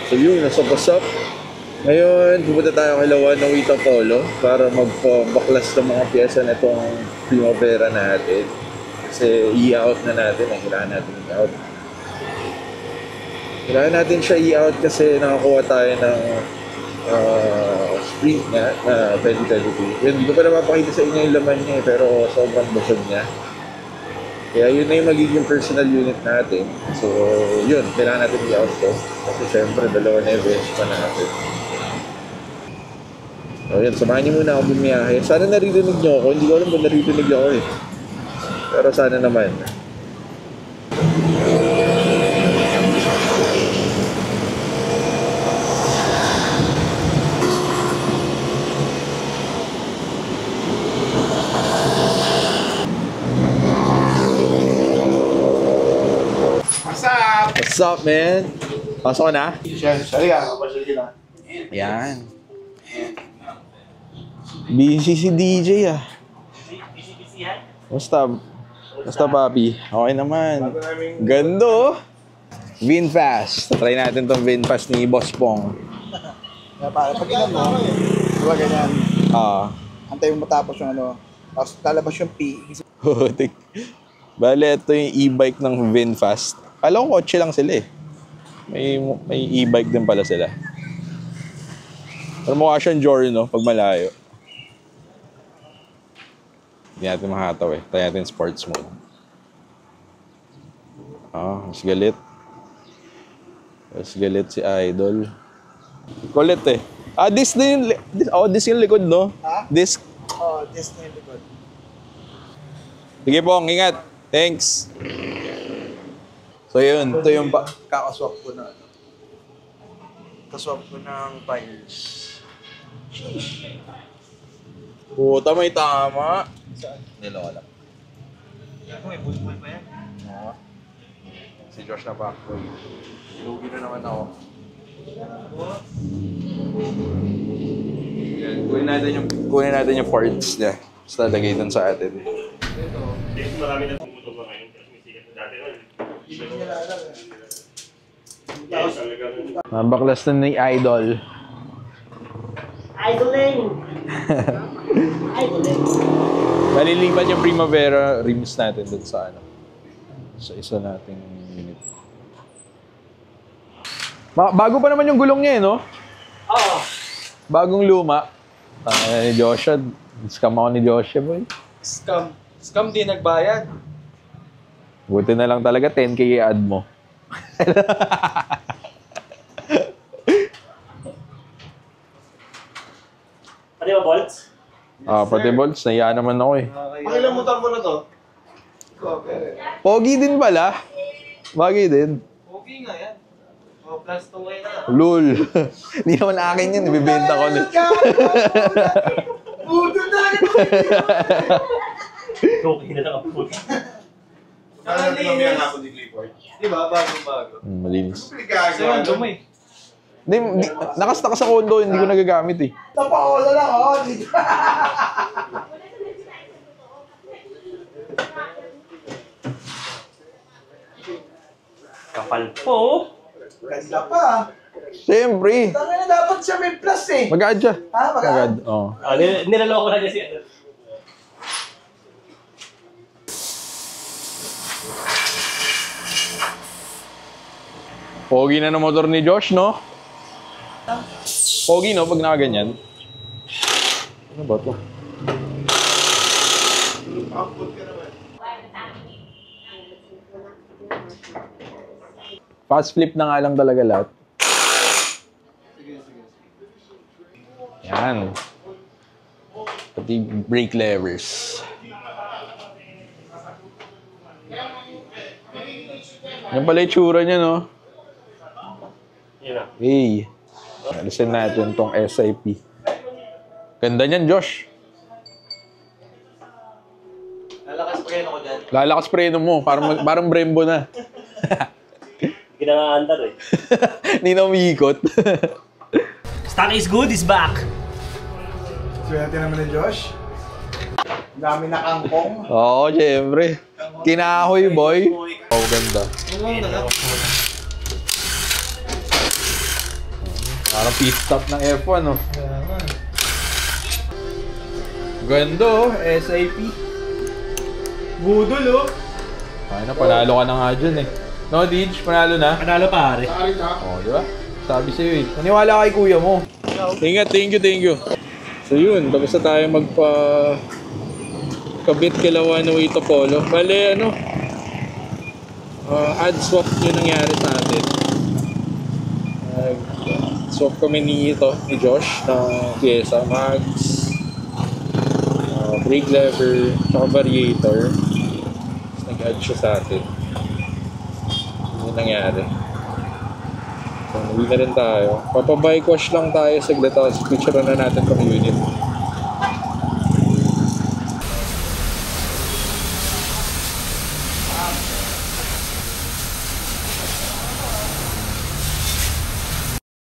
So yun, nasa Basap. Ngayon, pupunta tayo kay Lawan ng Wita Polo para magpabaklas ng mga pyesa na itong Primavera natin. Kasi i-out na natin, kailangan natin i-out. Kailangan natin siya i-out kasi nakakuha tayo ng Sprint na 2023. Yun, hindi ko pa napapakita sa inyo yung laman niya pero sobrang busog niya. Kaya yun na yung magiging personal unit natin. So yun, kailangan natin i-out to. Kasi syempre, dalawa na yung bench pa natin. So yun, samahan niyo muna ako bumiyahe. Sana naririnig niyo ako. Hindi ko alam kung naririnig ako eh. Pero sana naman. What's up, man? Pasok ka na? Sorry ka, kapasal ka na. Yan. Busy si DJ ah. Busy yan? Basta papi? Okay naman. Gando! VinFast. Try natin tong VinFast ni Boss Pong. Pag inan mo, diba ganyan? Antayin mo matapos yung ano, tapos lalabas yung P. Bale, ito yung e-bike ng VinFast. Alam ko kotse lang sila eh. May e-bike din pala sila. Pero mukha siyang Giorno pag malayo. Hindi natin makataw eh. Tayo natin sports mode. Mas galit. Mas galit si Idol. Kulit eh. Disc na yung... disc yung likod, no? Ha? Disc. Disc na yung likod. Sige Pong, ingat. Thanks. So yun, ito yung kakaswap ko na ano. Kaswap ko ng tires. puta, may tama. Saan? Niloko lang. May bulbul pa yan. Si Josh na backboy. Lugi na naman ako. Yan, kunin natin yung parts niya. Tapos lalagay dun sa atin. Dito marami na tumutok na ngayon. Kasi may sikat na dati nun. Mabaklas na ni Idol. Idling! Idling! Malilipat yung Primavera rims natin dun sa ano. Sa isa nating unit. Bago pa naman yung gulong niya eh, no? Oo. Bagong luma. Ni Joshua. Scam ako ni Joshua, boy. Scam din nagbayad. Buti na lang talaga 10K i-add mo. Pati ba bolts? Pati bolts. Naiya naman ako eh. Pakilang motor mo na to? Pogi din pala. Bagay din. Okay nga yan. Plus 2 na. Lul. Hindi naman akin yun. Ibibenta ko na. Buto talaga ito! Okay na lang ang puto. Nakalinis ako ni Clifford. Diba? Bagong-bago. Malinis. Kasi yung dumi. Hindi, nakasta ka sa condo. Hindi ko nagagamit eh. Napaola lang ako. Kapal po. Ganda pa. Siyempre. Tangin na dapat siya may plus eh. Mag-add siya. Ha? Mag-add? Oo. Nilaloko na kasi ano. Pogi na ng motor ni Josh, no? Pogi, no? Pag nakaganyan. Ano ba ito? Fast flip na nga lang talaga lahat. Yan. Pati brake levers. Yan pala yung tsura niya, no? Yun na. Hey. Alisin natin tong SIP. Ganda niyan, Josh. Lalakas preno ko dyan. Lalakas preno mo. Parang Brembo na. Hindi na nga-andar eh. Hindi na umiikot. Stock is good is back. Swerte naman ni Josh. Dami na kangkong. Oo, syempre. Kinahoy, boy. Oh, ganda. Parang pit stop ng F1, no? Kaya nga. Ganda, oh. SIP. Budol, oh. Ay na, panalo ka na nga dyan, eh. No, Dij? Panalo na? Panalo pare. Oo, di ba? Sabi sa'yo, eh. Maniwala kay kuya mo. Ingat, thank you. So yun, tapos na tayo kabit kila One Way to Polo. Bale, ad swap yung nangyari sa atin. Swap kami ni Josh ng pyesa, mags, brake lever, tsaka variator. Tapos nag-add siya sa atin. Yun yung nangyari. So, uwi na rin tayo. Papabike wash lang tayo saglit, tapos picture na natin tong unit.